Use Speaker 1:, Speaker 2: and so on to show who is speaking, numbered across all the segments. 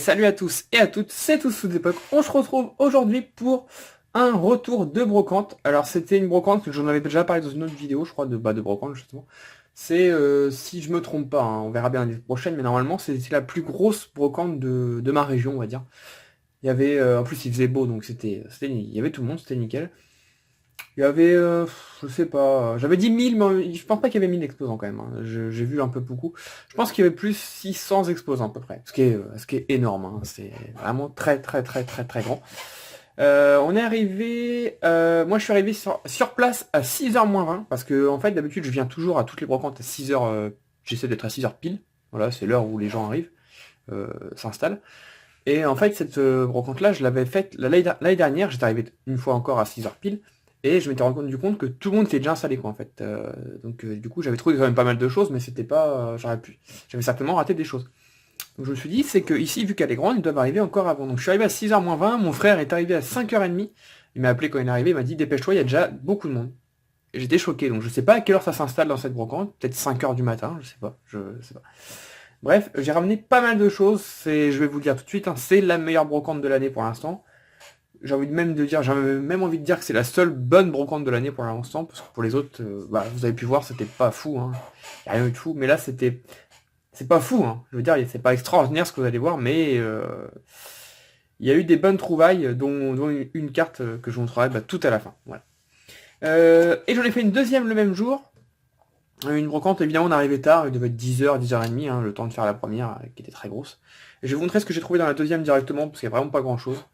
Speaker 1: salut à tous et à toutes, c'est Tous Sous Époque. On se retrouve aujourd'hui pour un retour de brocante. Alors c'était une brocante que j'en avais déjà parlé dans une autre vidéo, je crois, de brocante justement. C'est, si je me trompe pas, hein, on verra bien l'année prochaine, mais normalement c'est la plus grosse brocante de ma région, on va dire. Il y avait, en plus il faisait beau, donc il y avait tout le monde, c'était nickel. Il y avait, je sais pas, j'avais dit 1000, mais je pense pas qu'il y avait 1000 exposants quand même, hein. J'ai vu un peu beaucoup. Je pense qu'il y avait plus 600 exposants à peu près, ce qui est énorme, hein. C'est vraiment très très très très très grand. On est arrivé, moi je suis arrivé sur place à 6h moins 20, parce que en fait d'habitude je viens toujours à toutes les brocantes à 6h, j'essaie d'être à 6h pile, voilà, c'est l'heure où les gens arrivent, s'installent. Et en fait, cette brocante-là, je l'avais faite l'année dernière, j'étais arrivé une fois encore à 6h pile, et je m'étais rendu compte que tout le monde était déjà installé, quoi, en fait. Donc, du coup, j'avais trouvé quand même pas mal de choses, mais c'était pas... j'avais certainement raté des choses. Donc, je me suis dit, c'est que ici, vu qu'elle est grande, ils doivent arriver encore avant. Donc, je suis arrivé à 6h moins 20, mon frère est arrivé à 5h30, il m'a appelé quand il est arrivé, il m'a dit, dépêche-toi, il y a déjà beaucoup de monde. Et j'étais choqué, donc je sais pas à quelle heure ça s'installe dans cette brocante, peut-être 5h du matin, je sais pas. Bref, j'ai ramené pas mal de choses, je vais vous le dire tout de suite, hein, c'est la meilleure brocante de l'année pour l'instant. J'ai même envie de dire que c'est la seule bonne brocante de l'année pour l'instant, parce que pour les autres, vous avez pu voir, c'était pas fou, hein. Y a rien eu de fou, mais là c'est pas fou, hein. Je veux dire, c'est pas extraordinaire ce que vous allez voir, mais il y a eu des bonnes trouvailles, dont une carte que je vous montrerai tout à la fin. Voilà. Et j'en ai fait une deuxième le même jour. Une brocante, évidemment, on arrivait tard, il devait être 10h, 10h30, hein, le temps de faire la première, qui était très grosse. Et je vais vous montrer ce que j'ai trouvé dans la deuxième directement, parce qu'il n'y a vraiment pas grand chose.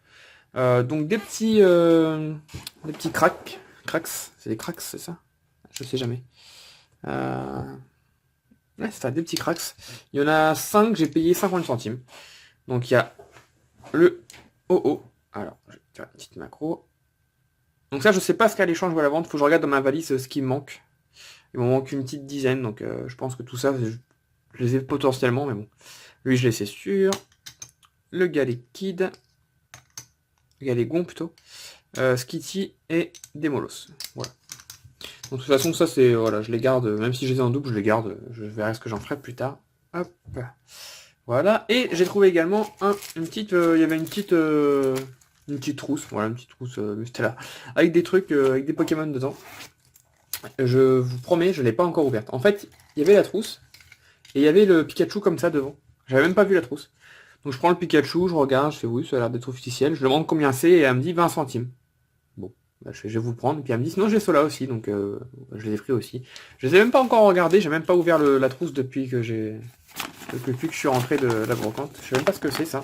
Speaker 1: Donc des petits cracks, c'est des cracks, c'est ça? Je sais jamais. Ouais, c'est ça, des petits cracks. Il y en a 5, j'ai payé 50 centimes. Donc il y a le OO. Alors, je vais faire une petite macro. Donc ça, je sais pas ce qu'à l'échange ou à la vente, faut que je regarde dans ma valise ce qui me manque. Il m'en manque une petite dizaine, donc je pense que tout ça, je les ai potentiellement, mais bon. Lui, je l'ai, c'est sûr. Le Galet Kid. Le Galet Gon, plutôt. Skitty et Demolos. Voilà. Donc, de toute façon, ça, c'est... Voilà, je les garde. Même si je les ai en double, je les garde. Je verrai ce que j'en ferai plus tard. Hop. Voilà. Et j'ai trouvé également une petite... Il y avait une petite trousse. Voilà, une petite trousse Mustela. Avec des trucs, avec des Pokémon dedans. Je vous promets, je ne l'ai pas encore ouverte. En fait, il y avait la trousse, et il y avait le Pikachu comme ça devant. J'avais même pas vu la trousse. Donc je prends le Pikachu, je regarde, je fais oui, ça a l'air d'être officiel. Je demande combien c'est, et elle me dit 20 centimes. Bon, je vais vous le prendre. Et puis elle me dit, sinon j'ai cela aussi, donc je les ai pris aussi. Je les ai même pas encore regardés, j'ai même pas ouvert la trousse depuis que je suis rentré de la brocante. Je sais même pas ce que c'est ça.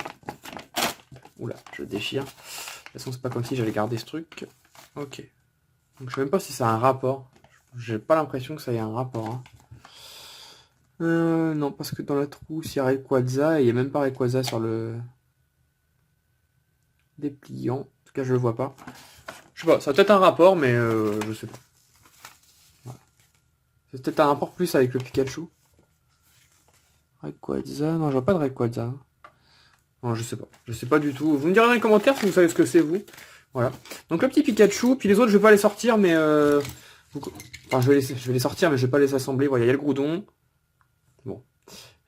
Speaker 1: Oula, je déchire. De toute façon, c'est pas comme si j'allais garder ce truc. Ok. Donc je sais même pas si ça a un rapport. J'ai pas l'impression que ça ait un rapport, hein. Non, parce que dans la trousse, il y a Rayquaza, et il n'y a même pas Rayquaza sur le dépliant. En tout cas, je le vois pas. Je sais pas, ça a peut-être un rapport, mais je sais pas. Voilà. C'est peut-être un rapport plus avec le Pikachu. Rayquaza, non, je vois pas de Rayquaza. Non, je sais pas. Je sais pas du tout. Vous me direz dans les commentaires si vous savez ce que c'est, vous. Voilà. Donc le petit Pikachu, puis les autres, je vais pas les sortir, mais... Enfin, je vais les sortir, mais je vais pas les assembler. Voilà, il y a le Groudon. Bon.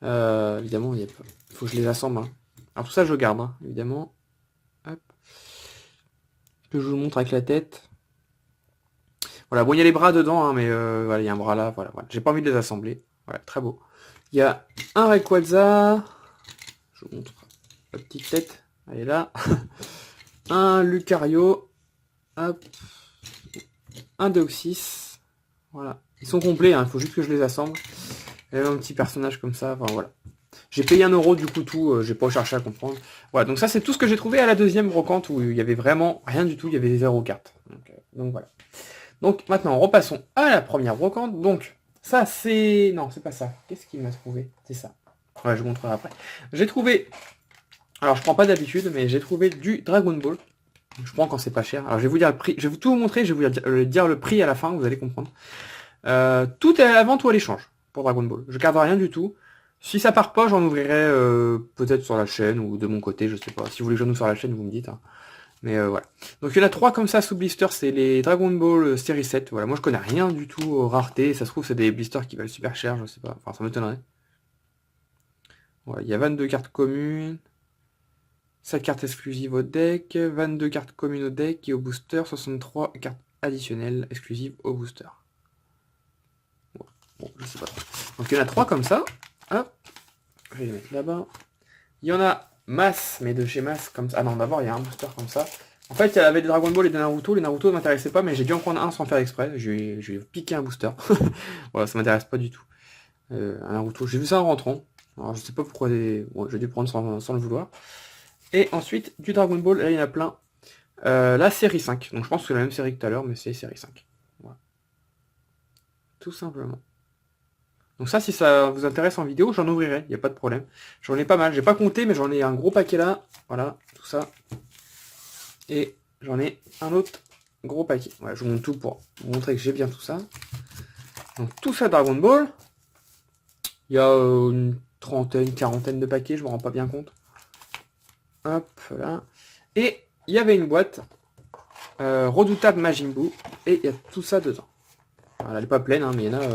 Speaker 1: Évidemment, il faut que je les assemble, hein. Alors tout ça, je garde, hein, évidemment. Hop. Que je vous le montre avec la tête. Voilà, bon, il y a les bras dedans, hein, mais voilà, il y a un bras là, voilà. J'ai pas envie de les assembler. Voilà, très beau. Il y a un Rayquaza. Je vous montre la petite tête. Elle est là. Un Lucario. Hop. Un Deoxys. Voilà. Ils sont complets, hein, il faut juste que je les assemble. Il y a un petit personnage comme ça, enfin voilà. J'ai payé 1 euro du coup tout, j'ai pas cherché à comprendre. Voilà, donc ça c'est tout ce que j'ai trouvé à la deuxième brocante où il y avait vraiment rien du tout, il y avait des 0 cartes. Donc voilà. Donc maintenant repassons à la première brocante. Donc ça c'est... Non, c'est pas ça. Qu'est-ce qu'il m'a trouvé? C'est ça. Ouais, je vous montrerai après. J'ai trouvé... Alors je prends pas d'habitude, mais j'ai trouvé du Dragon Ball. Je prends quand c'est pas cher. Alors je vais vous dire le prix, je vais tout vous montrer, je vais vous dire le prix à la fin, vous allez comprendre. Tout est à la vente ou à l'échange pour Dragon Ball. Je garde rien du tout. Si ça part pas, j'en ouvrirai peut-être sur la chaîne ou de mon côté, je sais pas. Si vous voulez que j'en ouvre sur la chaîne, vous me dites, hein. Mais voilà. Donc il y en a 3 comme ça sous blister, c'est les Dragon Ball Série 7. Voilà, moi je connais rien du tout aux raretés. Ça se trouve c'est des blisters qui valent super cher, je sais pas. Enfin ça m'étonnerait. Voilà, il y a 22 cartes communes. 7 cartes exclusives au deck, 22 cartes communes au deck et au booster, 63 cartes additionnelles exclusives au booster. Bon, je sais pas trop. Donc il y en a 3 comme ça. Hop. Je vais les mettre là-bas. Il y en a masse, mais de chez masse comme ça. Ah non, d'abord il y a un booster comme ça. En fait, il y avait des Dragon Ball et des Naruto. Les Naruto ne m'intéressaient pas, mais j'ai dû en prendre un sans faire exprès. Je vais piquer un booster. Voilà, ça m'intéresse pas du tout. Un Naruto, j'ai vu ça en rentrant. Alors je sais pas pourquoi bon, j'ai dû prendre sans le vouloir. Et ensuite, du Dragon Ball, là il y en a plein. La série 5. Donc je pense que c'est la même série que tout à l'heure, mais c'est série 5. Voilà. Tout simplement. Donc ça, si ça vous intéresse en vidéo, j'en ouvrirai, il n'y a pas de problème. J'en ai pas mal, j'ai pas compté, mais j'en ai un gros paquet là. Voilà, tout ça. Et j'en ai un autre gros paquet. Voilà, je vous montre tout pour vous montrer que j'ai bien tout ça. Donc tout ça Dragon Ball. Il y a une trentaine, quarantaine de paquets, je me rends pas bien compte. Hop, là. Et il y avait une boîte redoutable Majin Buu. Et il y a tout ça dedans. Voilà, elle n'est pas pleine, hein, mais il y en a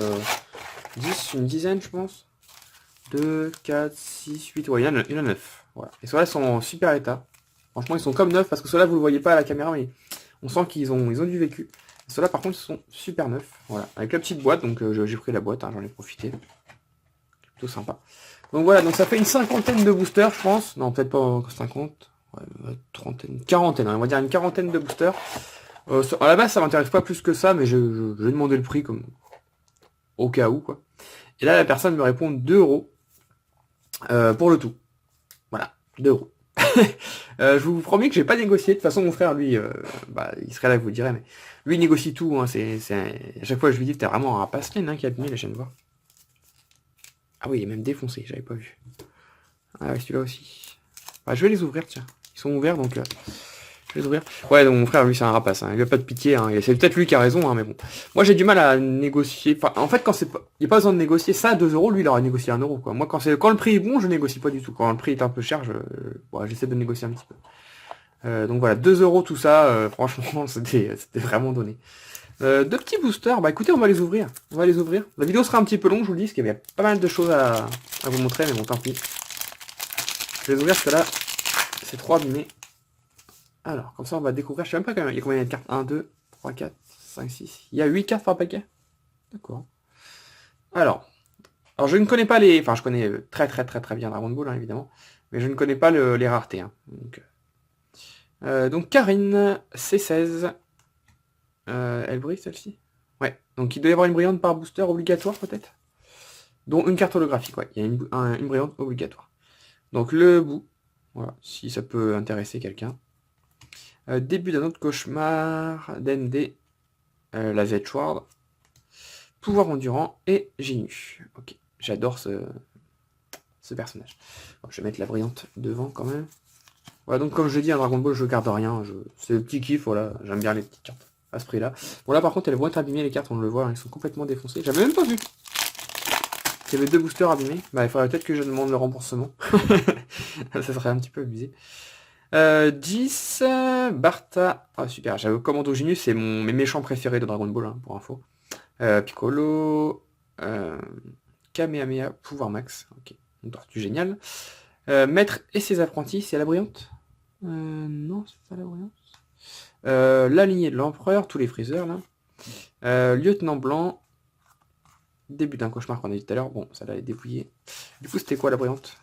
Speaker 1: 10, une dizaine, je pense. 2, 4, 6, 8, ouais, il y en a 9. Voilà. Et ceux-là sont en super état. Franchement, ils sont comme neufs, parce que ceux-là, vous le voyez pas à la caméra, mais on sent qu'ils ont du vécu. Ceux-là, par contre, ils sont super neufs. Voilà. Avec la petite boîte, donc j'ai pris la boîte, hein, j'en ai profité. Plutôt sympa. Donc voilà, donc ça fait une cinquantaine de boosters, je pense. Non, peut-être pas 50. Ouais, trentaine, quarantaine, hein, on va dire une quarantaine de boosters. À la base, ça m'intéresse pas plus que ça, mais j'ai demandé le prix comme au cas où, quoi. Et là, la personne me répond 2 € pour le tout. Voilà, 2 €. Je vous promets que j'ai pas négocié. De toute façon, mon frère, lui, il serait là, je vous dirais, mais lui, il négocie tout. Hein, à chaque fois, je lui dis, t'es vraiment un rapace-laine, hein, qui a admis, la chaîne voir. Ah oui, il est même défoncé, j'avais pas vu. Ah ouais, celui-là aussi. Bah, je vais les ouvrir, tiens. Ils sont ouverts, donc je vais les ouvrir. Ouais, donc mon frère, lui, c'est un rapace. Hein. Il a pas de pitié. Hein. C'est peut-être lui qui a raison, hein, mais bon. Moi, j'ai du mal à négocier. Enfin, en fait, quand il n'y a pas besoin de négocier ça, 2 €, lui, il aurait négocié 1 €, quoi. Moi, quand le prix est bon, je négocie pas du tout. Quand le prix est un peu cher, j'essaie de négocier un petit peu. Donc voilà, 2 € tout ça, franchement, c'était vraiment donné. 2 petits boosters, bah écoutez, on va les ouvrir. On va les ouvrir. La vidéo sera un petit peu longue, je vous le dis, parce qu'il y a pas mal de choses à vous montrer, mais bon, tant pis. Je vais les ouvrir parce que là, c'est trop abîmé. Alors, comme ça, on va découvrir, je sais même pas il y a combien de cartes. 1, 2, 3, 4, 5, 6. Il y a 8 cartes par paquet. D'accord. Alors, je ne connais pas les... Enfin, je connais très très bien Dragon Ball, hein, évidemment. Mais je ne connais pas les raretés. Hein. Donc Karine, C16. Elle brille celle-ci? Ouais, donc il doit y avoir une brillante par booster obligatoire peut-être? Dont une carte holographique, ouais, il y a une brillante obligatoire. Donc le bout, voilà, si ça peut intéresser quelqu'un. Début d'un autre cauchemar, DND, la Z-Sword, pouvoir endurant et Genu. Ok, j'adore ce personnage. Bon, je vais mettre la brillante devant quand même. Voilà, donc comme je dis, un Dragon Ball, je garde rien, c'est le petit kiff, voilà, j'aime bien les petites cartes à ce prix-là. Bon là par contre elles vont être abîmées les cartes, on le voit, hein, ils sont complètement défoncés. J'avais même pas vu qu'il y avait 2 boosters abîmés. Bah il faudrait peut-être que je demande le remboursement. Ça serait un petit peu abusé. 10, Bartha. Ah super, j'avais Commando Genius, c'est mes méchants préférés de Dragon Ball, hein, pour info. Piccolo, Kamehameha, pouvoir max. Ok, une tortue géniale. Maître et ses apprentis, c'est la brillante? Non, c'est pas la brillante. La lignée de l'empereur, tous les freezers là. Lieutenant blanc. Début d'un cauchemar qu'on a dit tout à l'heure. Bon, ça là est dépouillé. Du coup, c'était quoi la brillante?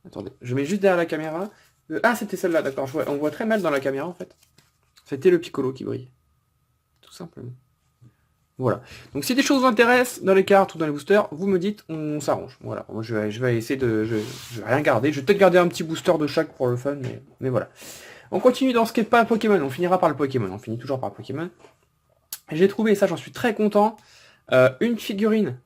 Speaker 1: Attendez, je mets juste derrière la caméra. Ah, c'était celle-là, d'accord. On voit très mal dans la caméra en fait. C'était le Piccolo qui brille. Tout simplement. Voilà. Donc si des choses vous intéressent dans les cartes ou dans les boosters, vous me dites, on s'arrange. Voilà. Moi je vais essayer de. Je vais rien garder. Je vais peut-être garder un petit booster de chaque pour le fun, mais voilà. On continue dans ce qui n'est pas Pokémon, on finira par le Pokémon, on finit toujours par le Pokémon. J'ai trouvé, ça j'en suis très content, une figurine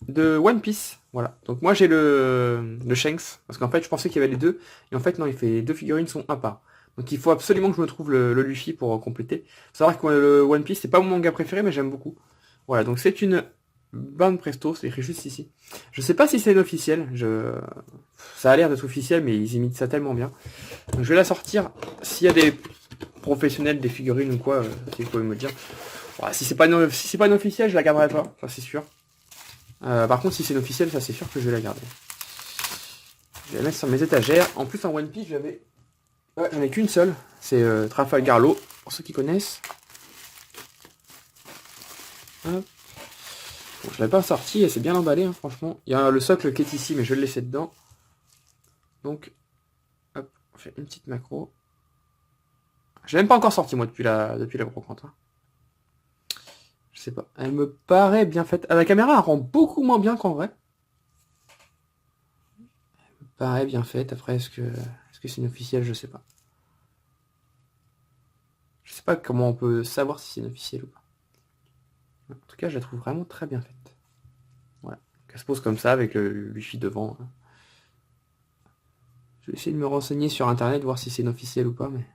Speaker 1: de One Piece, voilà. Donc moi j'ai le Shanks, parce qu'en fait je pensais qu'il y avait les deux, et en fait non, les 2 figurines sont à part. Donc il faut absolument que je me trouve le Luffy pour compléter. Faut savoir que le One Piece c'est pas mon manga préféré, mais j'aime beaucoup. Voilà, donc c'est une bande presto, c'est écrit juste ici. Je sais pas si c'est officiel, ça a l'air d'être officiel, mais ils imitent ça tellement bien. Donc je vais la sortir. S'il y a des professionnels, des figurines ou quoi, si vous pouvez me le dire. Voilà, si c'est pas une officielle, je la garderai pas, ça c'est sûr. Par contre, si c'est une officielle, ça c'est sûr que je vais la garder. Je vais la mettre sur mes étagères. En plus, en One Piece, j'avais... Ouais, j'en ai qu'une seule. C'est Trafalgar Law, pour ceux qui connaissent. Hop. Bon, je l'avais pas sorti et c'est bien emballé, hein, franchement. Il y a le socle qui est ici, mais je vais le laisser dedans. Donc, hop, on fait une petite macro. Je l'ai même pas encore sorti, moi, depuis la brocante. Hein. Je sais pas. Elle me paraît bien faite. À la caméra, elle rend beaucoup moins bien qu'en vrai. Elle me paraît bien faite. Après, est-ce que c'est une officielle? Je sais pas. Je sais pas comment on peut savoir si c'est une officielle ou pas. En tout cas, je la trouve vraiment très bien faite. Voilà. Elle se pose comme ça avec le wifi devant. Je vais essayer de me renseigner sur internet, voir si c'est une officielle ou pas, mais...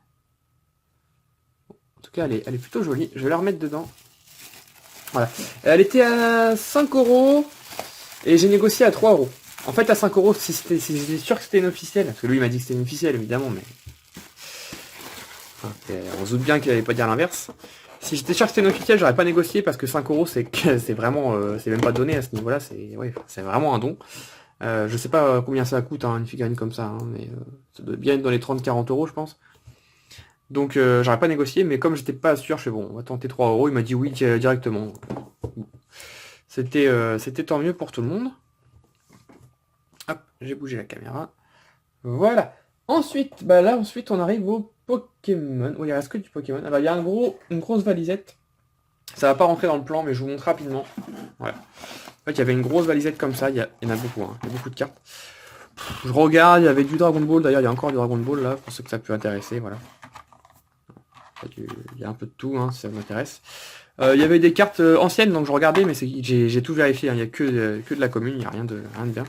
Speaker 1: En tout cas, elle est plutôt jolie. Je vais la remettre dedans. Voilà. Elle était à 5 € et j'ai négocié à 3 €. En fait, à 5 €, si j'étais sûr que c'était une officielle, parce que lui, il m'a dit que c'était une officielle, évidemment, mais... Enfin, on se doute bien qu'il n'allait pas dire l'inverse. Si j'étais sûr que c'était une officielle, j'aurais pas négocié, parce que 5 €, c'est vraiment... c'est même pas donné à ce niveau-là, c'est vraiment un don. Je sais pas combien ça coûte, hein, une figurine comme ça, hein, mais ça doit bien être dans les 30-40 € je pense. Donc j'aurais pas négocié, mais comme j'étais pas sûr, je fais bon, on va tenter 3 €, il m'a dit oui directement. C'était tant mieux pour tout le monde. Hop, j'ai bougé la caméra. Voilà. Ensuite, ensuite on arrive au Pokémon. Oui, il reste que du Pokémon. Alors il y a une grosse valisette. Ça va pas rentrer dans le plan, mais je vous montre rapidement. Voilà. En fait, il y avait une grosse valisette comme ça, il y en a beaucoup, hein. Il y a beaucoup de cartes. Je regarde, il y avait du Dragon Ball, d'ailleurs il y a encore du Dragon Ball là, pour ceux que ça peut intéresser, voilà. Il y a un peu de tout, hein, si ça vous intéresse. Il y avait des cartes anciennes, donc je regardais, mais j'ai tout vérifié, hein. Il n'y a que de la commune, il n'y a rien de bien.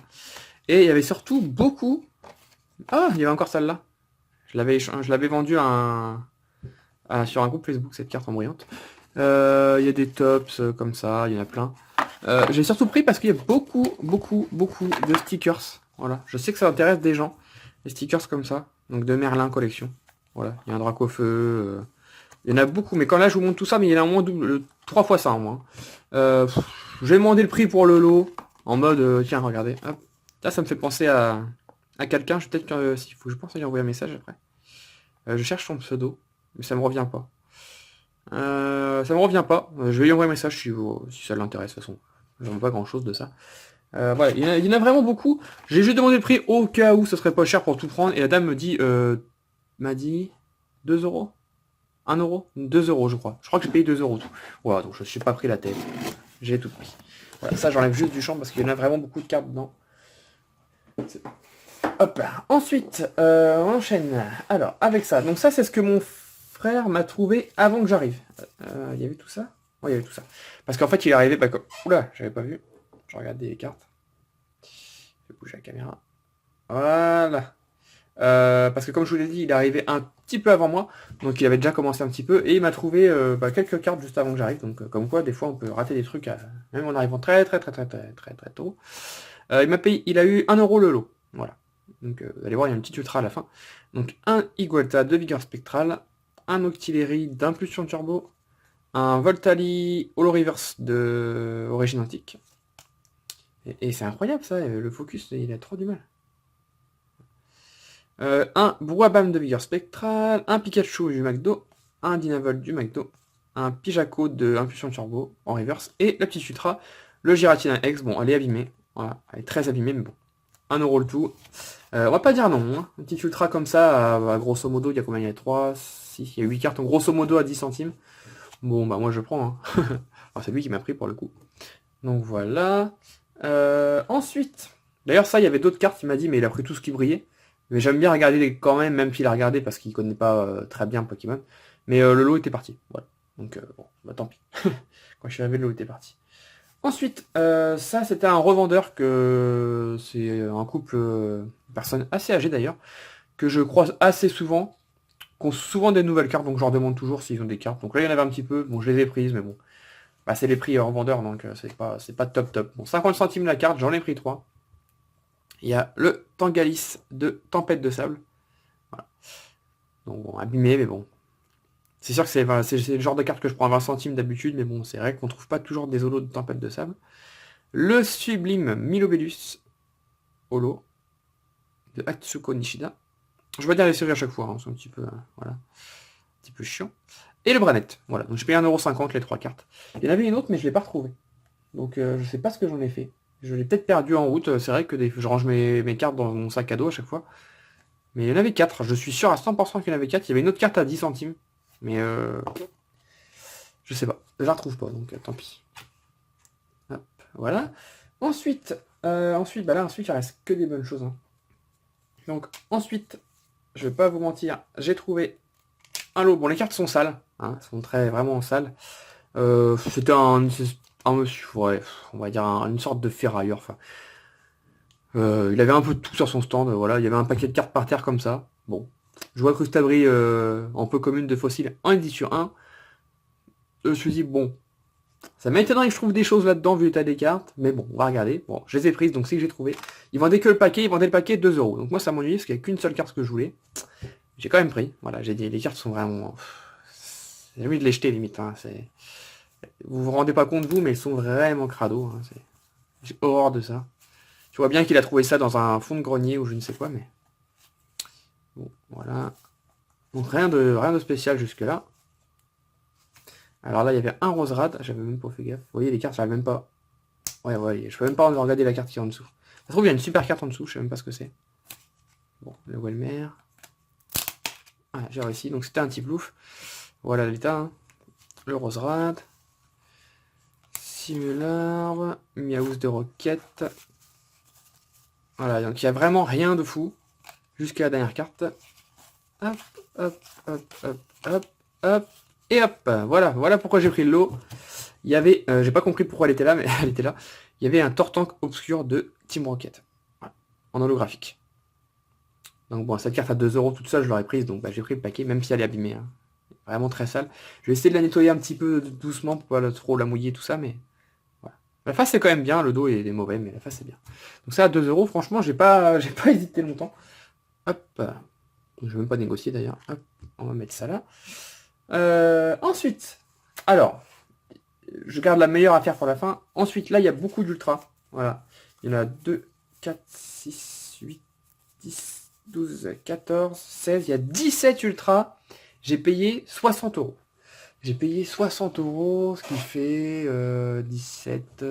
Speaker 1: Et il y avait surtout beaucoup... Ah, il y avait encore celle-là. Je l'avais vendue sur un groupe Facebook, cette carte embrouillante. Il y a des tops comme ça, il y en a plein. J'ai surtout pris parce qu'il y a beaucoup de stickers. Voilà, je sais que ça intéresse des gens, les stickers comme ça. Donc de Merlin collection. Voilà, il y a un Dracofeu. Il y en a beaucoup, mais quand là je vous montre tout ça, mais il y en a au moins 3 fois ça en moins. J'ai demandé le prix pour le lot, en mode, tiens, regardez. Hop. Là, ça me fait penser à quelqu'un. Peut-être que s'il faut, je pense à lui envoyer un message après. Je cherche son pseudo, mais ça me revient pas. Ça me revient pas. Je vais lui envoyer un message si ça l'intéresse. De toute façon, j'en vois pas grand chose de ça. Voilà, il y en a vraiment beaucoup. J'ai juste demandé le prix au cas où ce serait pas cher pour tout prendre. Et la dame m'a dit 2 €. 1 €, 2 € je crois. Je crois que j'ai payé 2 € tout. Voilà, donc je ne suis pas pris la tête. J'ai tout pris. Voilà, ça j'enlève juste du champ parce qu'il y en a vraiment beaucoup de cartes dedans. Hop, ensuite, on enchaîne. Alors, avec ça. Donc ça, c'est ce que mon frère m'a trouvé avant que j'arrive. Il y avait tout ça? Oui, il y avait tout ça. Parce qu'en fait, il est arrivé... comme... Oula, j'avais pas vu. Je regardais les cartes. Je vais bouger la caméra. Voilà. Parce que comme je vous l'ai dit, il est arrivé un petit peu avant moi, donc il avait déjà commencé un petit peu, et il m'a trouvé quelques cartes juste avant que j'arrive, donc comme quoi des fois on peut rater des trucs, même en arrivant très tôt. Il a eu 1 € le lot, voilà. Donc vous allez voir, il y a une petite ultra à la fin. Donc un Igualta de vigueur spectrale, un Octillery d'impulsion turbo, un Voltali Holo Reverse de origine antique. Et c'est incroyable ça, le focus, il a trop du mal. Un Brouhabam de vigueur spectrale, un Pikachu du McDo, un Dynavolt du McDo, un Pijaco de impulsion turbo en reverse, et la petite Ultra, le Giratina X. Bon, elle est abîmée, voilà, elle est très abîmée, mais bon, 1 € le tout. On va pas dire non, hein. Une petite Ultra comme ça, grosso modo, il y a combien? Il y a 3, 6, il y a 8 cartes, donc grosso modo à 10 centimes. Bon, bah moi je prends, hein. Alors c'est lui qui m'a pris pour le coup. Donc voilà. Ensuite, d'ailleurs ça, il y avait d'autres cartes, il m'a dit, mais il a pris tout ce qui brillait. Mais j'aime bien regarder quand même s'il a regardé parce qu'il connaît pas très bien Pokémon. Mais le lot était parti. Voilà. Donc bon, bah tant pis. Quand je suis arrivé, le lot était parti. Ensuite, ça c'était un revendeur c'est un couple personnes assez âgées d'ailleurs, que je croise assez souvent, qui ont souvent des nouvelles cartes, donc je leur demande toujours s'ils ont des cartes. Donc là il y en avait un petit peu, bon je les ai prises, mais bon. Bah, c'est les prix revendeurs, donc c'est pas top. Bon, 50 centimes la carte, j'en ai pris 3. Il y a le Tangalis de Tempête de Sable. Voilà. Donc bon, abîmé, mais bon. C'est sûr que c'est le genre de carte que je prends à 20 centimes d'habitude, mais bon, c'est vrai qu'on trouve pas toujours des holos de Tempête de Sable. Le Sublime Milobellus Holo de Atsuko Nishida. Je vais dire les séries à chaque fois, hein, c'est un petit peu, voilà, un petit peu chiant. Et le Branette, voilà, donc j'ai payé 1,50€ les 3 cartes. Il y en avait une autre, mais je l'ai pas retrouvée. Donc je sais pas ce que j'en ai fait. Je l'ai peut-être perdu en route, c'est vrai que je range mes cartes dans mon sac à dos à chaque fois. Mais il y en avait 4, je suis sûr à 100% qu'il y en avait 4. Il y avait une autre carte à 10 centimes. Mais je sais pas, je la retrouve pas, donc tant pis. Hop, voilà. Ensuite, ensuite il reste que des bonnes choses. Hein. Donc ensuite, je vais pas vous mentir, j'ai trouvé un lot. Bon, les cartes sont sales, hein, sont vraiment sales. C'était un monsieur, ouais, on va dire une sorte de ferrailleur. Enfin, il avait un peu de tout sur son stand. Voilà, il y avait un paquet de cartes par terre comme ça. Bon, je vois Crustabri en peu commune de fossiles en édition 1. Je me suis dit, bon, ça m'étonnerait que je trouve des choses là-dedans vu l'état des cartes, mais bon, on va regarder. Bon, je les ai prises, donc c'est que j'ai trouvé. Ils vendaient que le paquet, ils vendaient le paquet 2€. Donc moi ça m'ennuie parce qu'il n'y a qu'une seule carte que je voulais. J'ai quand même pris. Voilà, j'ai dit, les cartes sont vraiment. J'ai envie de les jeter limite. Hein, vous vous rendez pas compte vous, mais elles sont vraiment crado. Hein, j'ai horreur de ça. Je vois bien qu'il a trouvé ça dans un fond de grenier ou je ne sais quoi, mais. Bon, voilà. Donc rien de spécial jusque-là. Alors là, il y avait un Roserad, j'avais même pas fait gaffe. Vous voyez, les cartes, j'arrive même pas. Ouais, je peux même pas regarder la carte qui est en dessous. Ça se trouve, il y a une super carte en dessous, je sais même pas ce que c'est. Bon, le Welmer. Ah, j'ai réussi, donc c'était un petit plouf. Voilà l'état. Hein. Le Roserad. Simular. Miaous de Roquette. Voilà, donc il n'y a vraiment rien de fou. Jusqu'à la dernière carte. Hop, hop, hop, hop, hop, hop. Et hop, voilà pourquoi j'ai pris le lot. Il y avait, j'ai pas compris pourquoi elle était là, mais elle était là. Il y avait un Tortank obscur de Team Rocket. Voilà, en holographique. Donc bon, cette carte à 2€ toute seule, je l'aurais prise, donc bah, j'ai pris le paquet, même si elle est abîmée. Hein. Vraiment très sale. Je vais essayer de la nettoyer un petit peu doucement pour pas trop la mouiller, tout ça, mais voilà. La face est quand même bien, le dos est mauvais, mais la face est bien. Donc ça à 2€, franchement, j'ai pas hésité longtemps. Hop. Je vais même pas négocier d'ailleurs. Hop, on va mettre ça là. Ensuite, alors, je garde la meilleure affaire pour la fin. Ensuite, là, il y a beaucoup d'ultra. Voilà. Il y en a 2, 4, 6, 8, 10, 12, 14, 16. Il y a 17 ultras. J'ai payé 60€. J'ai payé 60€, ce qui fait 17,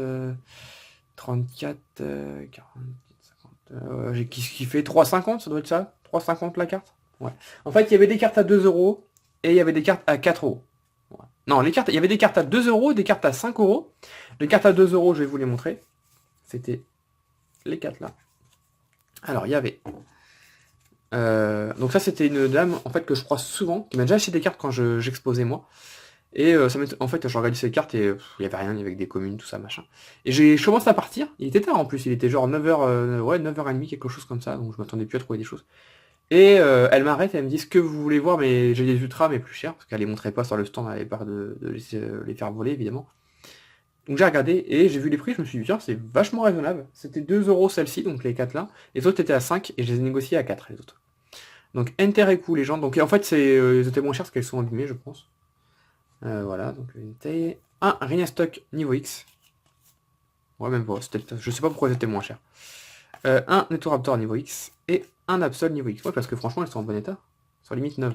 Speaker 1: 34, 40, 50. Ce qui fait 3,50, ça doit être ça 3,50 la carte. Ouais. En fait, il y avait des cartes à 2€ et il y avait des cartes à 4€. Ouais. Non, les cartes, il y avait des cartes à 2€, des cartes à 5€. Les cartes à 2€, je vais vous les montrer. C'était les cartes là. Alors, il y avait... donc ça, c'était une dame, en fait, que je croise souvent, qui m'a déjà acheté des cartes quand j'exposais moi. Et en fait, je regardais ces cartes et il n'y avait rien, il y avait que des communes, tout ça, machin. Et j'ai commencé à partir, il était tard en plus, il était genre 9h, ouais, 9h30, quelque chose comme ça, donc je m'attendais plus à trouver des choses. Et elle m'arrête, elle me dit ce que vous voulez voir, mais j'ai des ultras mais plus chers, parce qu'elle les montrait pas sur le stand, elle avait peur de les faire voler évidemment. Donc j'ai regardé et j'ai vu les prix, je me suis dit tiens c'est vachement raisonnable. C'était 2€ celle-ci, donc les 4 là. Les autres étaient à 5 et je les ai négociés à 4 les autres. Donc Enter et Coup les gens. Donc en fait ils étaient moins chers parce qu'elles sont abîmées je pense. Voilà, donc une taille. Un Rhinastock niveau X. Ouais même pas, je sais pas pourquoi c'était moins cher. Un Netoraptor niveau X et un Absol niveau X. Ouais, parce que franchement, elles sont en bon état. Sur limite 9.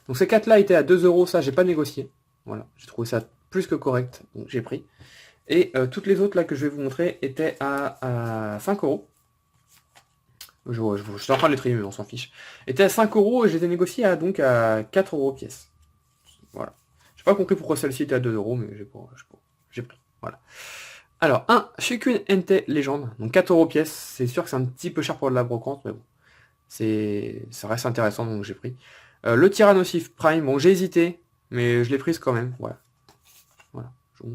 Speaker 1: Donc ces 4 là étaient à 2€, ça j'ai pas négocié. Voilà, j'ai trouvé ça plus que correct, donc j'ai pris. Et toutes les autres là que je vais vous montrer étaient à 5€. Je suis en train de les trier, mais on s'en fiche. Étaient à 5€ et je les ai négociés donc à 4€ pièce. Voilà. J'ai pas compris pourquoi celle-ci était à 2€, mais j'ai pris. Voilà. Alors, un Shikun NT Légende, donc 4€ pièce, c'est sûr que c'est un petit peu cher pour de la brocante, mais bon, ça reste intéressant, donc j'ai pris. Le Tyrannosif Prime, bon j'ai hésité, mais je l'ai prise quand même, voilà.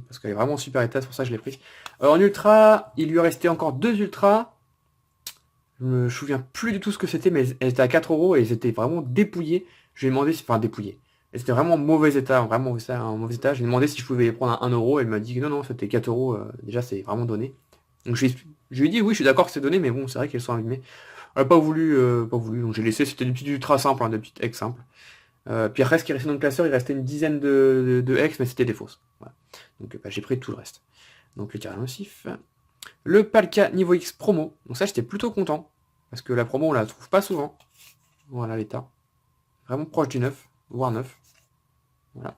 Speaker 1: Parce qu'elle est vraiment en super état, c'est pour ça que je l'ai prise. En ultra, il lui restait encore 2 ultras, je me souviens plus du tout ce que c'était, mais elles étaient à 4€ et elles étaient vraiment dépouillées. Je lui ai demandé, enfin dépouillées. C'était vraiment en mauvais état, vraiment en mauvais état. J'ai demandé si je pouvais les prendre à 1€, elle m'a dit que non, c'était 4€, déjà c'est vraiment donné. Donc je lui ai dit oui, je suis d'accord que c'est donné, mais bon, c'est vrai qu'elles sont abîmées. Elle n'a pas voulu, donc j'ai laissé, c'était des petits ultra simples, hein, des petites ex simples. Puis après, ce qui restait dans le classeur, il restait une dizaine de ex, mais c'était des fausses. Voilà. Donc j'ai pris tout le reste. Donc le Tyrannosif. Le Palka niveau X promo. Donc ça, j'étais plutôt content. Parce que la promo, on la trouve pas souvent. Voilà l'état. Vraiment proche du 9, voire 9. Voilà.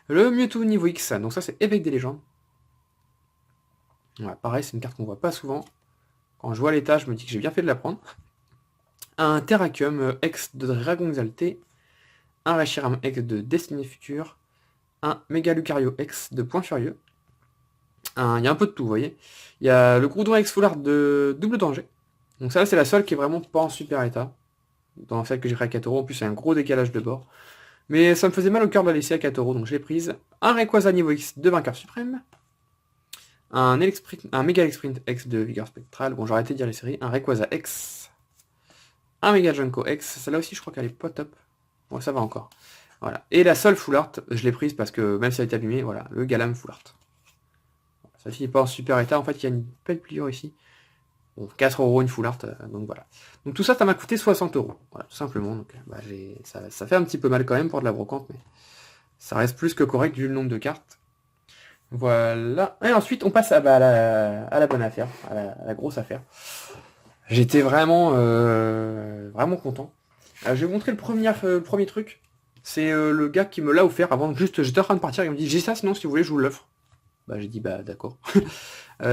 Speaker 1: Le Mewtwo niveau X, donc ça c'est évêque des légendes. Voilà, pareil, c'est une carte qu'on voit pas souvent. Quand je vois l'état, je me dis que j'ai bien fait de la prendre. Un Terrakium X de Dragon Exalté. Un Reshiram X de Destinée Future. Un Mega Lucario X de Point Furieux. Il y a un peu de tout, vous voyez. Il y a le Groudon X Full Art de Double Danger. Donc ça, c'est la seule qui est vraiment pas en super état. Dans celle que j'ai pris à 4€, en plus, c'est un gros décalage de bord. Mais ça me faisait mal au cœur de la laisser à 4€, donc je l'ai prise. Un Rayquaza niveau X de Vainqueur Suprême. Un Mega X-Sprint X de Vigueur Spectral. Bon, j'ai arrêté de dire les séries. Un Rayquaza X. Un Mega Junko X. Celle-là aussi, je crois qu'elle est pas top. Bon, ça va encore. Voilà. Et la seule Full Art, je l'ai prise parce que même si elle est abîmée, voilà, le Galam Full Art. Celle-ci n'est pas en super état. En fait, il y a une belle pliure ici. Bon, 4€ une Full Art, donc voilà. Donc tout ça, ça m'a coûté 60€. Voilà, tout simplement. Donc bah, ça fait un petit peu mal quand même pour de la brocante, mais ça reste plus que correct vu le nombre de cartes. Voilà. Et ensuite, on passe à la bonne affaire, à la grosse affaire. J'étais vraiment, vraiment content. Je vais vous montrer le premier truc. C'est le gars qui me l'a offert avant juste, j'étais en train de partir, il me dit j'ai ça, sinon si vous voulez je vous l'offre. Bah j'ai dit bah d'accord.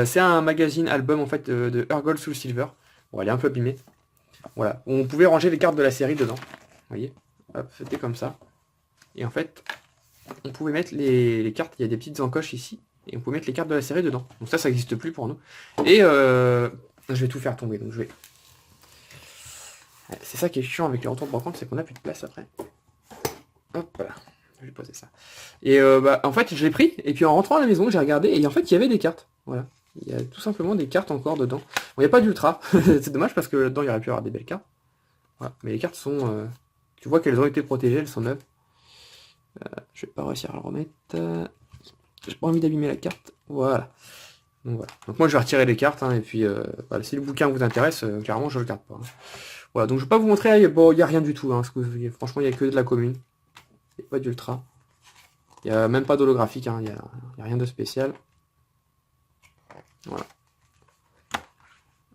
Speaker 1: C'est un magazine album en fait de Urgold Soul Silver. Bon, elle est un peu abîmée. Voilà. On pouvait ranger les cartes de la série dedans. Vous voyez. Hop, c'était comme ça. Et en fait, on pouvait mettre les cartes, il y a des petites encoches ici, et on pouvait mettre les cartes de la série dedans. Donc ça n'existe plus pour nous. Et je vais tout faire tomber, donc je vais. C'est ça qui est chiant avec les retours de brocante, c'est qu'on a plus de place après. Hop, voilà. Je vais poser ça. Et bah, en fait, je l'ai pris, et puis en rentrant à la maison, j'ai regardé, et en fait, il y avait des cartes. Voilà. Il y a tout simplement des cartes encore dedans. Bon, il n'y a pas d'ultra. C'est dommage parce que là-dedans, il y aurait pu avoir des belles cartes. Voilà. Mais les cartes sont... tu vois qu'elles ont été protégées, elles sont neuves. Je vais pas réussir à le remettre. J'ai pas envie d'abîmer la carte. Voilà. Donc voilà. Donc moi, je vais retirer les cartes, hein, et puis voilà, si le bouquin vous intéresse, clairement, je le garde pas. Hein. Voilà, donc je vais pas vous montrer, bon, il n'y a rien du tout. Hein, parce que, franchement, il n'y a que de la commune. Il n'y a pas d'ultra. Il n'y a même pas d'holographique, hein, il n'y a rien de spécial. Voilà.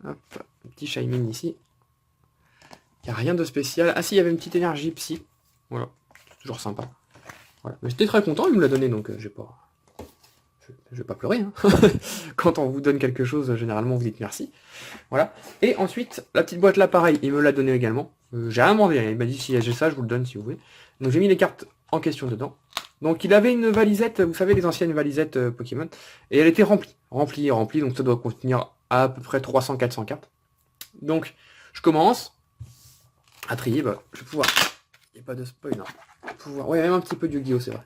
Speaker 1: Hop, un petit Shining ici. Il n'y a rien de spécial. Ah si, il y avait une petite énergie psy. Voilà, c'est toujours sympa. Voilà. Mais j'étais très content, il me l'a donné, donc je vais pas pleurer. Hein. Quand on vous donne quelque chose, généralement vous dites merci. Voilà. Et ensuite, la petite boîte là, pareil, il me l'a donné également. J'ai rien demandé, hein. Il m'a dit si j'ai ça, je vous le donne si vous voulez. Donc j'ai mis les cartes en question dedans. Donc il avait une valisette, vous savez les anciennes valisettes Pokémon, et elle était remplie, donc ça doit contenir à peu près 300-400 cartes. Donc je commence à trier, bah, je vais pouvoir, il n'y a pas de spoil, non. Pouvoir... Ouais, même un petit peu de Yu-Gi-Oh, c'est vrai.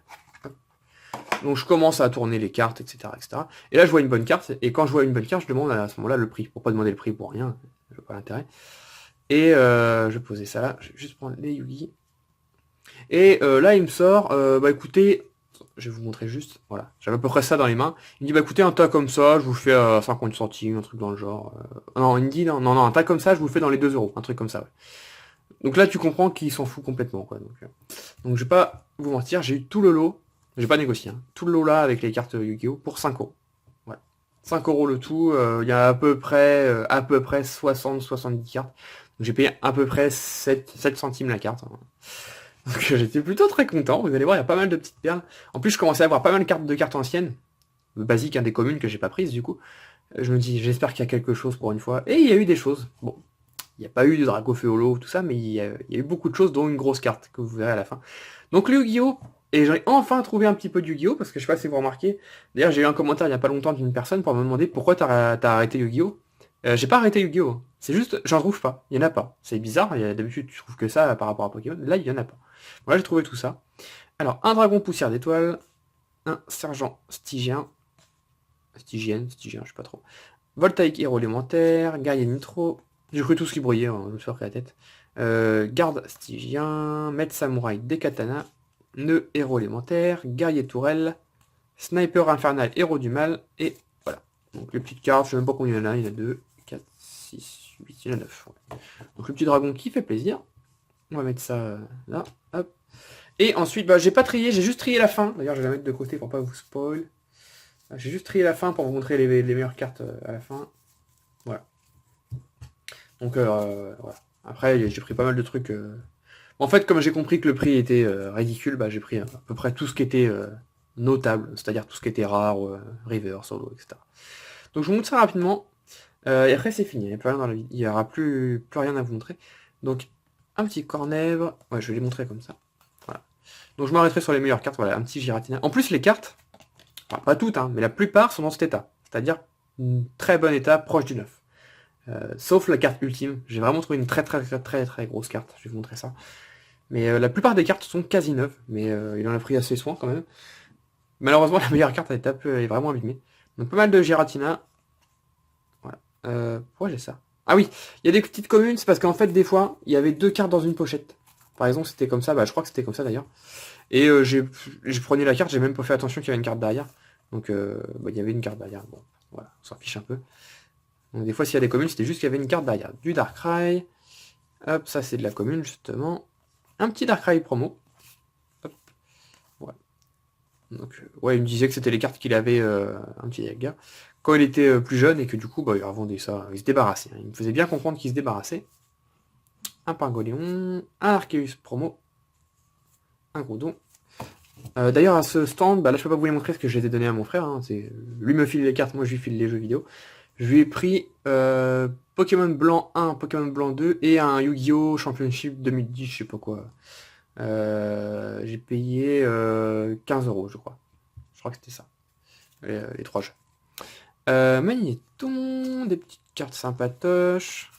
Speaker 1: Donc je commence à tourner les cartes, etc., etc. Et là je vois une bonne carte, et quand je vois une bonne carte, je demande à ce moment-là le prix, pour pas demander le prix pour rien, je vois pas l'intérêt. Et je vais poser ça là, je vais juste prendre les Yu-Gi. Et là, il me sort, bah écoutez, je vais vous montrer juste, voilà, j'avais à peu près ça dans les mains. Il me dit, bah écoutez, un tas comme ça, je vous fais 50 centimes, un truc dans le genre. Non, il me dit, non, un tas comme ça, je vous le fais dans les 2€, un truc comme ça, ouais. Donc là, tu comprends qu'il s'en fout complètement, quoi. Donc je vais pas vous mentir, j'ai eu tout le lot, j'ai pas négocié, hein, tout le lot là avec les cartes Yu-Gi-Oh pour 5€. Voilà. 5€ le tout, il y a à peu près 60-70 cartes. Donc j'ai payé à peu près 7 centimes la carte. Hein. Donc j'étais plutôt très content, vous allez voir, il y a pas mal de petites perles. En plus, je commençais à avoir pas mal de cartes anciennes, basiques, hein, des communes que j'ai pas prises du coup. Je me dis, j'espère qu'il y a quelque chose pour une fois. Et il y a eu des choses. Bon, il n'y a pas eu de Dracofeu Holo, tout ça, mais il y a eu beaucoup de choses, dont une grosse carte, que vous verrez à la fin. Donc le Yu-Gi-Oh! Et j'ai enfin trouvé un petit peu de Yu-Gi-Oh! Parce que je sais pas si vous remarquez. D'ailleurs, j'ai eu un commentaire il y a pas longtemps d'une personne pour me demander pourquoi t'as arrêté Yu-Gi-Oh! J'ai pas arrêté Yu-Gi-Oh! C'est juste, j'en trouve pas. Il y en a pas. C'est bizarre, d'habitude tu trouves que ça par rapport à Pokémon. Là, il y en a pas. Voilà, j'ai trouvé tout ça. Alors, un dragon poussière d'étoiles, un sergent stygien, je sais pas trop. Voltaïque héros élémentaire, guerrier nitro. J'ai cru tout ce qui brillait, hein, je me suis pris la tête. Garde stygien, maître samouraï des katanas, nœud héros élémentaire, guerrier tourelle, sniper infernal héros du mal, et voilà. Donc les petites cartes, je sais même pas combien il y en a, il y en a 2, 4, 6, 8, il y en a 9. Ouais. Donc le petit dragon qui fait plaisir. On va mettre ça là, hop. Et ensuite, bah, j'ai pas trié, j'ai juste trié la fin. D'ailleurs, je vais la mettre de côté pour pas vous spoil. J'ai juste trié la fin pour vous montrer les meilleures cartes à la fin. Voilà. Donc voilà. Après, j'ai pris pas mal de trucs. En fait, comme j'ai compris que le prix était ridicule, bah, j'ai pris à peu près tout ce qui était notable, c'est-à-dire tout ce qui était rare, river, solo, etc. Donc je vous montre ça rapidement. Et après c'est fini, il n'y a plus rien dans la vie. Il n'y aura plus rien à vous montrer. Donc un petit cornèvre. Ouais, je vais les montrer comme ça. Voilà. Donc je m'arrêterai sur les meilleures cartes. Voilà, un petit Giratina. En plus les cartes, enfin, pas toutes, hein, mais la plupart sont dans cet état. C'est-à-dire un très bon état, proche du neuf. Sauf la carte ultime. J'ai vraiment trouvé une très grosse carte. Je vais vous montrer ça. Mais la plupart des cartes sont quasi neuves. Mais il en a pris assez soin quand même. Malheureusement la meilleure carte elle est vraiment abîmée. Donc pas mal de Giratina. Voilà. Pourquoi j'ai ça? Ah oui, il y a des petites communes, c'est parce qu'en fait, des fois, il y avait deux cartes dans une pochette. Par exemple, c'était comme ça, bah je crois que c'était comme ça d'ailleurs. Et j'ai prenais la carte, j'ai même pas fait attention qu'il y avait une carte derrière. Donc bah, il y avait une carte derrière. Bon, voilà, on s'en fiche un peu. Donc des fois, s'il y a des communes, c'était juste qu'il y avait une carte derrière. Du Darkrai. Hop, ça c'est de la commune, justement. Un petit Darkrai promo. Hop. Voilà. Donc, ouais, il me disait que c'était les cartes qu'il avait, un petit dégât, quand il était plus jeune et que du coup, bah, il revendait ça, il se débarrassait. Hein. Il me faisait bien comprendre qu'il se débarrassait. Un Pargoléon, un Arceus promo, un Groudon. D'ailleurs, à ce stand, bah, là je peux pas vous les montrer parce que je les ai donnés à mon frère. Hein. Lui me file les cartes, moi je lui file les jeux vidéo. Je lui ai pris Pokémon Blanc 1, Pokémon Blanc 2 et un Yu-Gi-Oh! Championship 2010, je sais pas quoi. J'ai payé 15 euros, je crois. Je crois que c'était ça. Les trois jeux. Magnéton, des petites cartes sympatoches.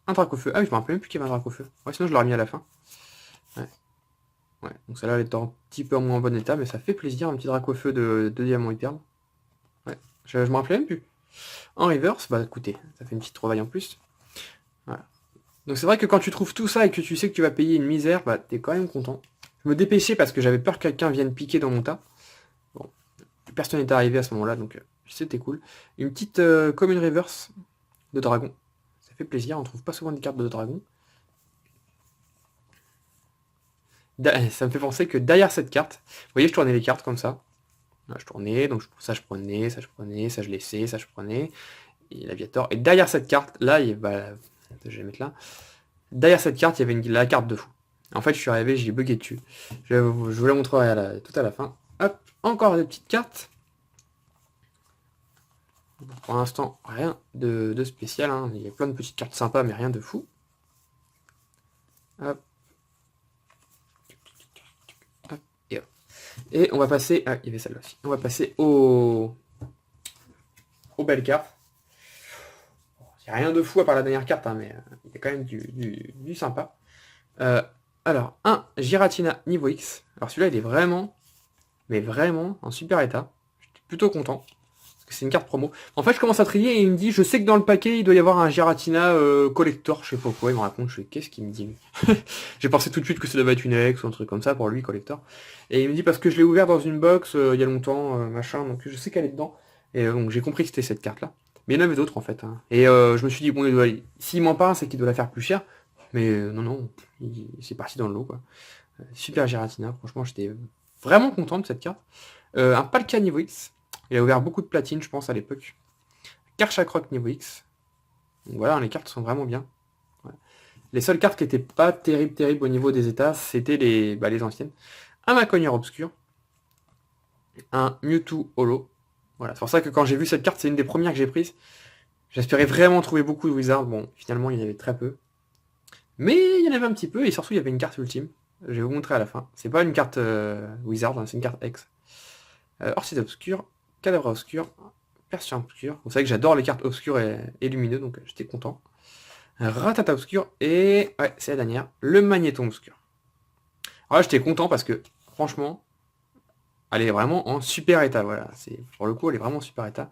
Speaker 1: Un Dracofeu. Ah oui, je me rappelle même plus qu'il y avait un Dracofeu. Ouais, sinon je l'aurais mis à la fin. Ouais. Ouais. Donc celle-là, elle est un petit peu moins en bon état, mais ça fait plaisir, un petit Dracofeu de diamant hyper. Ouais. Je me rappelais même plus. En reverse, bah écoutez, ça fait une petite trouvaille en plus. Voilà. Donc c'est vrai que quand tu trouves tout ça et que tu sais que tu vas payer une misère, bah t'es quand même content. Je me dépêchais parce que j'avais peur que quelqu'un vienne piquer dans mon tas. Bon, personne n'est arrivé à ce moment-là, donc c'était cool. Une petite commune reverse de dragon. Ça fait plaisir, on trouve pas souvent des cartes de dragon. Ça me fait penser que derrière cette carte, vous voyez, je tournais les cartes comme ça. Là, je tournais, donc ça je prenais, ça je prenais, ça je laissais, ça je prenais. Et l'aviator. Et derrière cette carte, là, bah, je vais mettre là. Derrière cette carte, il y avait la carte de fou. En fait, je suis arrivé, j'ai bugué dessus. Je vous la montrerai tout à la fin. Hop, encore des petites cartes. Pour l'instant, rien de spécial. Hein. Il y a plein de petites cartes sympas, mais rien de fou. Hop. Hop. Et hop. Et on va passer... Ah, il y avait celle-là aussi. On va passer aux belles cartes. Il n'y a rien de fou à part la dernière carte, hein, mais il y a quand même du sympa. Alors, un Giratina niveau X. Alors celui-là, il est vraiment, mais vraiment en super état. J'étais plutôt content. Parce que c'est une carte promo. En fait, je commence à trier et il me dit, je sais que dans le paquet, il doit y avoir un Giratina collector, je sais pas quoi. Il me raconte, je fais, qu'est-ce qu'il me dit? J'ai pensé tout de suite que ça devait être une ex ou un truc comme ça pour lui, collector. Et il me dit, parce que je l'ai ouvert dans une box il y a longtemps, machin, donc je sais qu'elle est dedans. Et donc j'ai compris que c'était cette carte-là. Mais il y en avait d'autres en fait. Hein. Et je me suis dit, bon, s'il m'en parle, c'est qu'il doit la faire plus cher. Mais non, c'est parti dans le lot, quoi. Super Giratina, franchement, j'étais vraiment content de cette carte. Un Palkia niveau X. Il a ouvert beaucoup de platines, je pense, à l'époque. Karchakroc niveau X. Donc voilà, les cartes sont vraiment bien. Ouais. Les seules cartes qui étaient pas terribles au niveau des états, c'était les anciennes. Un Maconière Obscur. Un Mewtwo Holo. Voilà, c'est pour ça que quand j'ai vu cette carte, c'est une des premières que j'ai prises. J'espérais vraiment trouver beaucoup de Wizards. Bon, finalement, il y en avait très peu. Mais il y en avait un petit peu, et surtout, il y avait une carte ultime. Je vais vous montrer à la fin. C'est pas une carte Wizard, hein, c'est une carte X. Orchid Obscur, Cadavre Obscur, Persian Obscur. Vous savez que j'adore les cartes obscures et lumineux, donc j'étais content. Ratata Obscur, et ouais, c'est la dernière, le Magnéton Obscur. Alors là, j'étais content parce que, franchement, elle est vraiment en super état, voilà. Pour le coup, elle est vraiment en super état.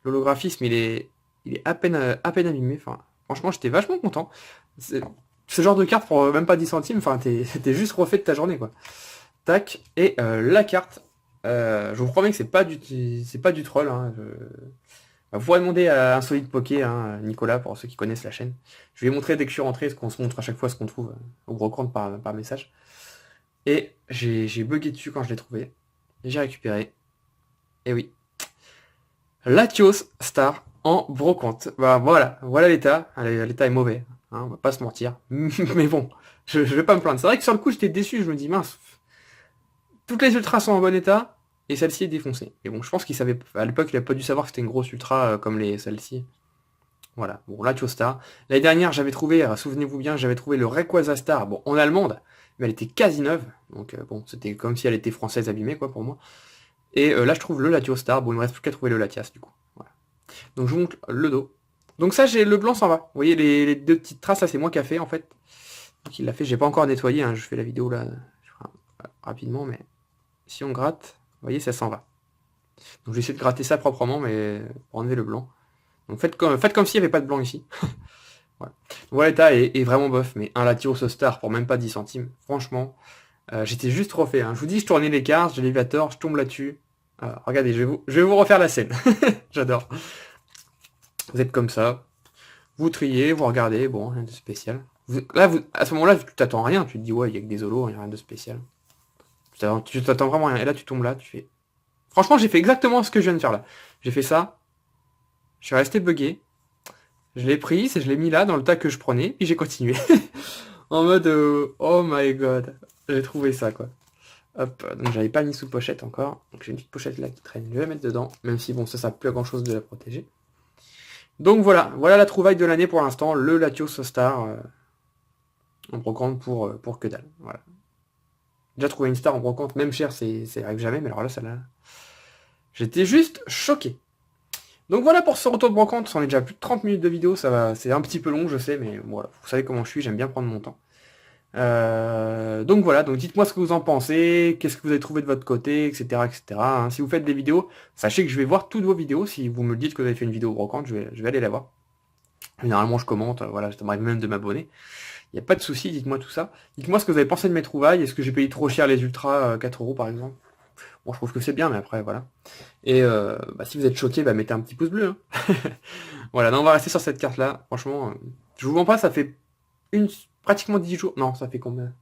Speaker 1: L'holographisme, il est à peine abîmé. Enfin, franchement, j'étais vachement content. Ce genre de carte pour même pas 10 centimes, enfin, t'es juste refait de ta journée, quoi. Tac, et la carte, je vous promets que c'est pas du troll. Hein, vous pourrez demander à Insolite Poké, hein, Nicolas, pour ceux qui connaissent la chaîne. Je vais montrer dès que je suis rentré, parce qu'on se montre à chaque fois ce qu'on trouve au gros compte par message. Et j'ai bugué dessus quand je l'ai trouvé. J'ai récupéré. Et oui. Latios Star. en brocante. Bah voilà l'état. L'état est mauvais, hein, on va pas se mentir. Mais bon, je vais pas me plaindre. C'est vrai que sur le coup j'étais déçu, je me dis mince, toutes les ultras sont en bon état, et celle-ci est défoncée. Et bon, je pense qu'il savait, à l'époque il a pas dû savoir que c'était une grosse ultra comme celle-ci. Voilà, bon, la Star. L'année dernière, j'avais trouvé, souvenez-vous bien, j'avais trouvé le Rayquaza Star, bon, en allemande, mais elle était quasi neuve, donc bon, c'était comme si elle était française abîmée, quoi, pour moi. Et là, je trouve le Latios Star, bon, il me reste plus qu'à trouver le Latias, du coup. Voilà. Donc, je vous montre le dos. Donc ça, j'ai le blanc s'en va. Vous voyez, les deux petites traces, là, c'est moi qui a fait, en fait. Donc, il l'a fait, j'ai pas encore nettoyé, hein, je fais la vidéo, là, rapidement, mais si on gratte, vous voyez, ça s'en va. Donc, je vais essayer de gratter ça proprement, mais pour enlever le blanc. Donc, faites comme s'il n'y avait pas de blanc ici. Voilà. Voilà, l'état est vraiment bof, mais un Latios Star pour même pas 10 centimes. Franchement, j'étais juste refait. Hein. Je vous dis, je tournais les cartes, j'ai l'élévateur, je tombe là-dessus. Regardez, je vais vous refaire la scène. J'adore. Vous êtes comme ça, vous triez, vous regardez, bon, rien de spécial. À ce moment-là, tu t'attends à rien, tu te dis, ouais, il y a que des holos, il n'y a rien de spécial. Tu t'attends vraiment à rien. Et là, tu tombes là, tu fais... Franchement, j'ai fait exactement ce que je viens de faire là. J'ai fait ça, je suis resté bugué, je l'ai pris, je l'ai mis là, dans le tas que je prenais, puis j'ai continué. En mode, oh my god, j'ai trouvé ça, quoi. Hop, donc j'avais pas mis sous pochette encore. Donc j'ai une petite pochette là qui traîne, je vais la mettre dedans, même si bon, ça sert plus à grand chose de la protéger. Donc voilà la trouvaille de l'année pour l'instant, le Latios Star en brocante pour que dalle. Voilà. Déjà trouvé une star en brocante, même cher, c'est arrive jamais, mais alors là, celle-là, j'étais juste choqué. Donc voilà pour ce retour de brocante, on est déjà plus de 30 minutes de vidéo, ça va, c'est un petit peu long, je sais, mais voilà, vous savez comment je suis, j'aime bien prendre mon temps. Donc voilà, donc dites-moi ce que vous en pensez, qu'est-ce que vous avez trouvé de votre côté, etc. etc. hein. Si vous faites des vidéos, sachez que je vais voir toutes vos vidéos. Si vous me dites que vous avez fait une vidéo brocante, je vais aller la voir. Généralement je commente, voilà, ça m'arrive même de m'abonner. Il n'y a pas de souci, dites-moi tout ça. Dites-moi ce que vous avez pensé de mes trouvailles, est-ce que j'ai payé trop cher les ultras, 4 euros par exemple. Bon, je trouve que c'est bien, mais après, voilà. Et si vous êtes choqué, mettez un petit pouce bleu. Hein. Voilà, non, on va rester sur cette carte-là. Franchement, je vous mens pas, ça fait pratiquement 10 jours. Non, ça fait combien?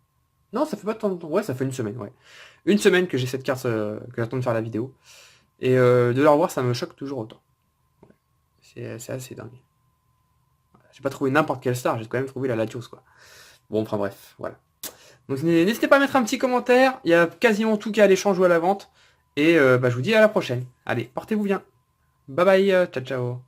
Speaker 1: Non, ça fait pas tant de temps. Ouais, ça fait une semaine, ouais. Une semaine que j'ai cette carte, que j'attends de faire la vidéo. Et de la revoir, ça me choque toujours autant. Ouais. C'est assez dingue. Voilà. J'ai pas trouvé n'importe quelle star, j'ai quand même trouvé la Latios, quoi. Bon, enfin bref, voilà. Donc n'hésitez pas à mettre un petit commentaire, il y a quasiment tout qui est à l'échange ou à la vente. Et je vous dis à la prochaine. Allez, portez-vous bien. Bye bye, ciao ciao.